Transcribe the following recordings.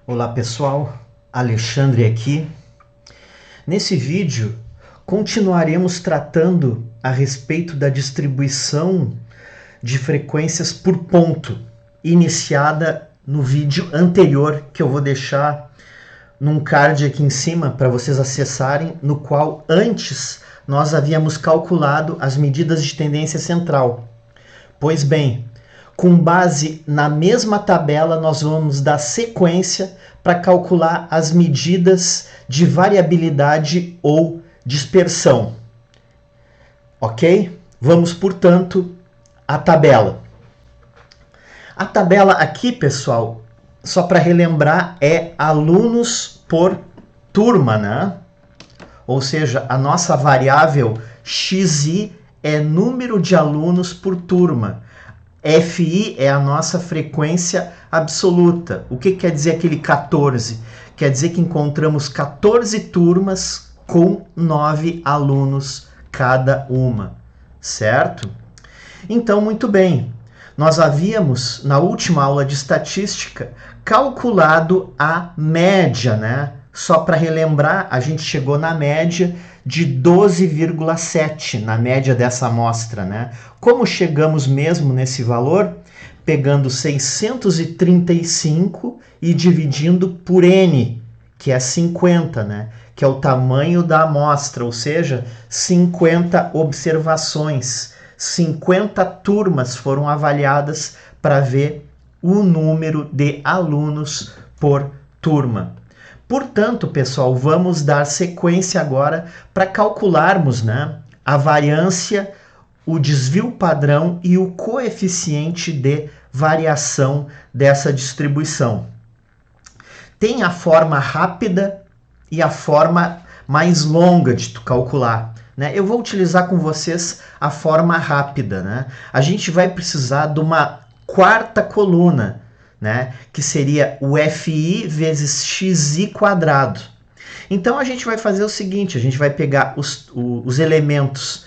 Olá pessoal, Alexandre aqui. Nesse vídeo continuaremos tratando a respeito da distribuição de frequências por ponto, iniciada no vídeo anterior, que eu vou deixar num card aqui em cima para vocês acessarem, no qual antes nós havíamos calculado as medidas de tendência central. Pois bem, com base na mesma tabela, nós vamos dar sequência para calcular as medidas de variabilidade ou dispersão. Ok? Vamos, portanto, à tabela. A tabela aqui, pessoal, só para relembrar, é alunos por turma, né? Ou seja, a nossa variável xi é número de alunos por turma. Fi é a nossa frequência absoluta. O que quer dizer aquele 14? Quer dizer que encontramos 14 turmas com 9 alunos cada uma, certo? Então, muito bem. Nós havíamos, na última aula de estatística, calculado a média, né? Só para relembrar, a gente chegou na média de 12,7, na média dessa amostra, né? Como chegamos mesmo nesse valor? Pegando 635 e dividindo por N, que é 50, né? Que é o tamanho da amostra, ou seja, 50 observações. 50 turmas foram avaliadas para ver o número de alunos por turma. Portanto, pessoal, vamos dar sequência agora para calcularmos, né, a variância, o desvio padrão e o coeficiente de variação dessa distribuição. Tem a forma rápida e a forma mais longa de calcular. Né? Eu vou utilizar com vocês a forma rápida. Né? A gente vai precisar de uma quarta coluna, né? Que seria o Fi vezes xi quadrado. Então a gente vai fazer o seguinte, a gente vai pegar os elementos,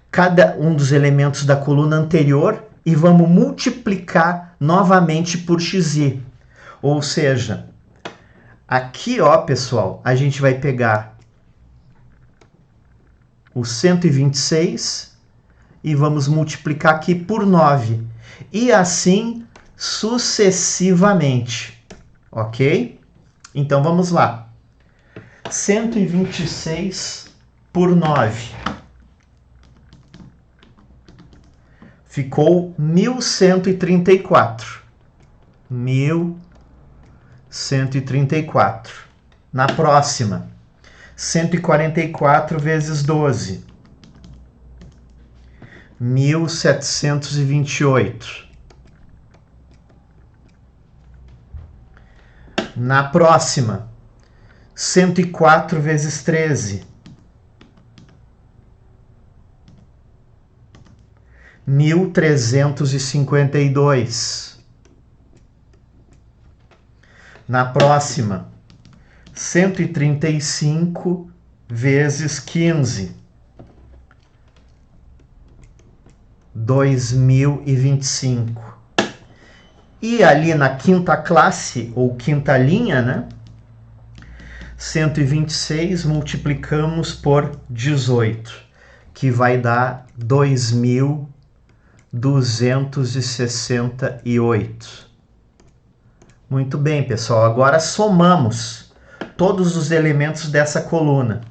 cada um dos elementos da coluna anterior e vamos multiplicar novamente por xi. Ou seja, aqui, ó, pessoal, a gente vai pegar o 126 e vamos multiplicar aqui por 9. E assim sucessivamente, ok? Então vamos lá. 126 por 9. Ficou 1134. 1134. Na próxima, 144 vezes 12. 1728. Na próxima, 104 vezes 13. 1352. Na próxima, 135 vezes 15. 2025. E ali na quinta classe, ou quinta linha, né? 126 multiplicamos por 18, que vai dar 2268. Muito bem, pessoal. Agora somamos todos os elementos dessa coluna.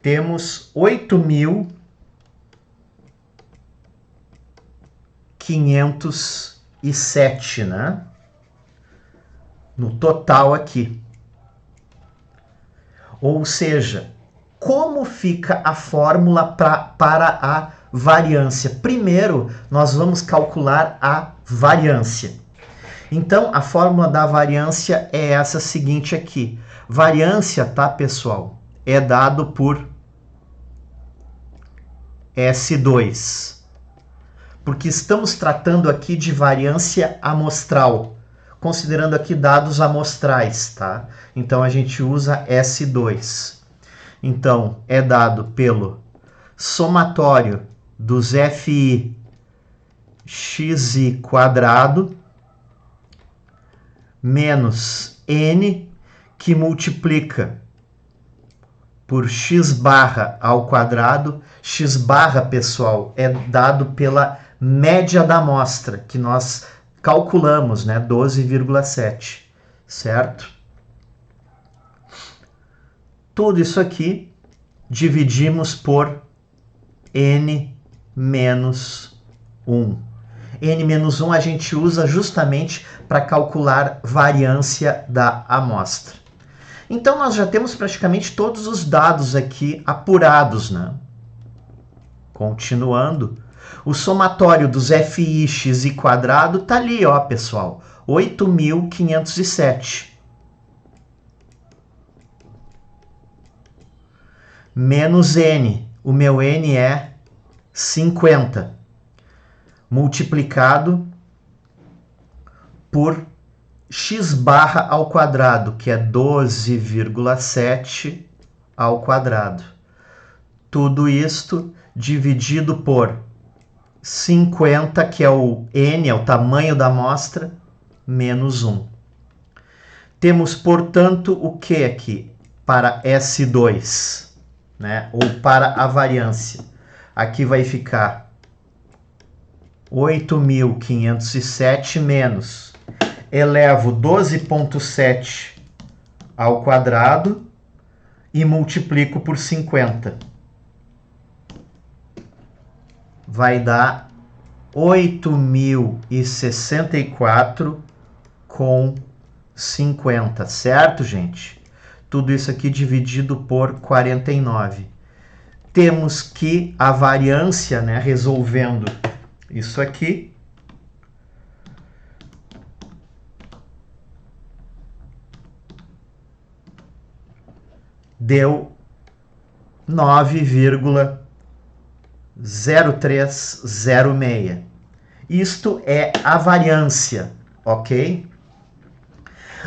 Temos 8.507, né? No total aqui. Ou seja, como fica a fórmula para a variância? Primeiro, nós vamos calcular a variância. Então, a fórmula da variância é essa seguinte aqui. Variância, tá, pessoal? É dado por S2. Porque estamos tratando aqui de variância amostral, considerando aqui dados amostrais, tá? Então a gente usa S2. Então, é dado pelo somatório dos fi xi quadrado menos n, que multiplica por x barra ao quadrado. X barra, pessoal, é dado pela média da amostra, que nós calculamos, né? 12,7, certo? Tudo isso aqui dividimos por n menos 1. N menos 1 a gente usa justamente para calcular variância da amostra. Então, nós já temos praticamente todos os dados aqui apurados, né? Continuando, o somatório dos fi xi quadrado tá ali, ó, pessoal, 8.507. Menos n, o meu n é 50, multiplicado por x barra ao quadrado, que é 12,7 ao quadrado. Tudo isto dividido por 50, que é o n, é o tamanho da amostra, menos 1. Temos, portanto, o que aqui para S2, né? Ou para a variância? Aqui vai ficar 8.507 menos, elevo 12,7 ao quadrado e multiplico por 50. Vai dar 8.064,50, certo, gente? Tudo isso aqui dividido por 49. Temos que a variância, né, resolvendo isso aqui, deu 9,0306. Isto é a variância, ok?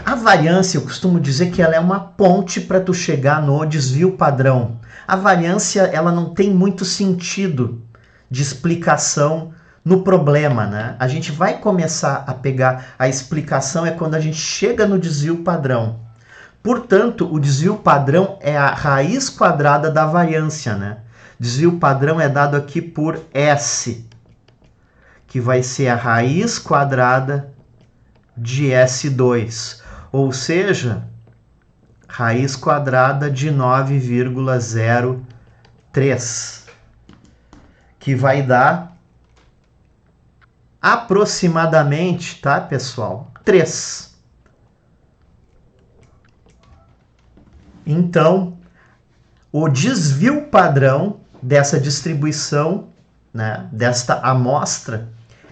A variância, eu costumo dizer que ela é uma ponte para tu chegar no desvio padrão. A variância, ela não tem muito sentido de explicação no problema, né? A gente vai começar a pegar a explicação é quando a gente chega no desvio padrão. Portanto, o desvio padrão é a raiz quadrada da variância, né? Desvio padrão é dado aqui por S, que vai ser a raiz quadrada de S2, ou seja, raiz quadrada de 9,03, que vai dar aproximadamente, tá, pessoal? 3. Então, o desvio padrão dessa distribuição, né, desta amostra,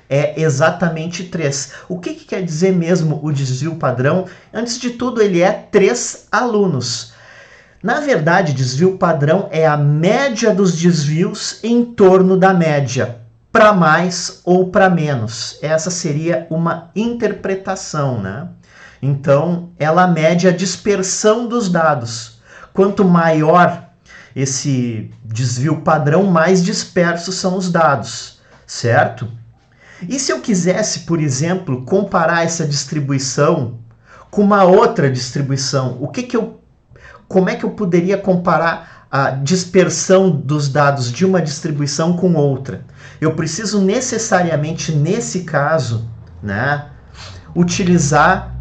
é exatamente 3. O que quer dizer mesmo o desvio padrão? Antes de tudo, ele é 3 alunos. Na verdade, desvio padrão é a média dos desvios em torno da média, para mais ou para menos. Essa seria uma interpretação, né? Então, ela mede a dispersão dos dados. Quanto maior esse desvio padrão, mais dispersos são os dados, certo? E se eu quisesse, por exemplo, comparar essa distribuição com uma outra distribuição, como é que eu poderia comparar a dispersão dos dados de uma distribuição com outra? Eu preciso necessariamente, nesse caso, né, utilizar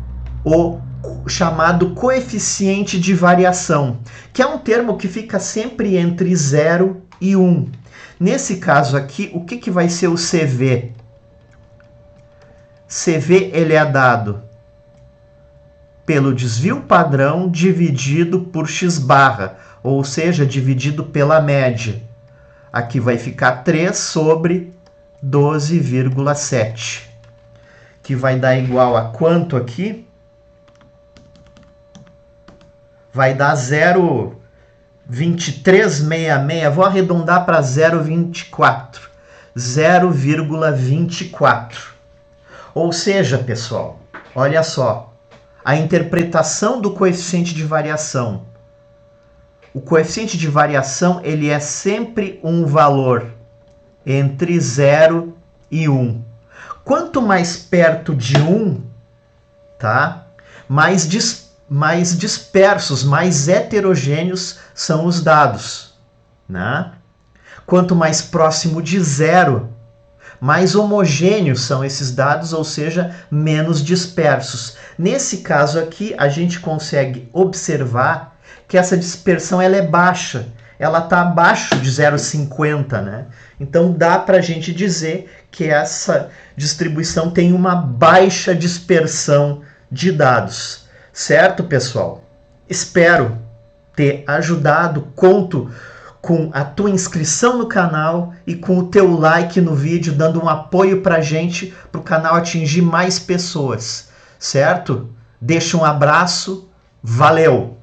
o chamado coeficiente de variação, que é um termo que fica sempre entre 0 e 1. Nesse caso aqui, o que vai ser o CV? CV ele é dado pelo desvio padrão dividido por x barra, ou seja, dividido pela média. Aqui vai ficar 3 sobre 12,7, que vai dar igual a quanto aqui? Vai dar 0,2366, vou arredondar para 0,24. 0,24. Ou seja, pessoal, olha só, a interpretação do coeficiente de variação o coeficiente de variação ele é sempre um valor entre 0 e 1. Quanto mais perto de 1, tá? mais dispersos, mais heterogêneos são os dados, né? Quanto mais próximo de 0, mais homogêneos são esses dados, ou seja, menos dispersos. Nesse caso aqui, a gente consegue observar que essa dispersão ela é baixa, ela está abaixo de 0,50, né? Então dá para a gente dizer que essa distribuição tem uma baixa dispersão de dados. Certo, pessoal? Espero ter ajudado. Conto com a tua inscrição no canal e com o teu like no vídeo, dando um apoio pra gente, para o canal atingir mais pessoas. Certo? Deixa um abraço. Valeu!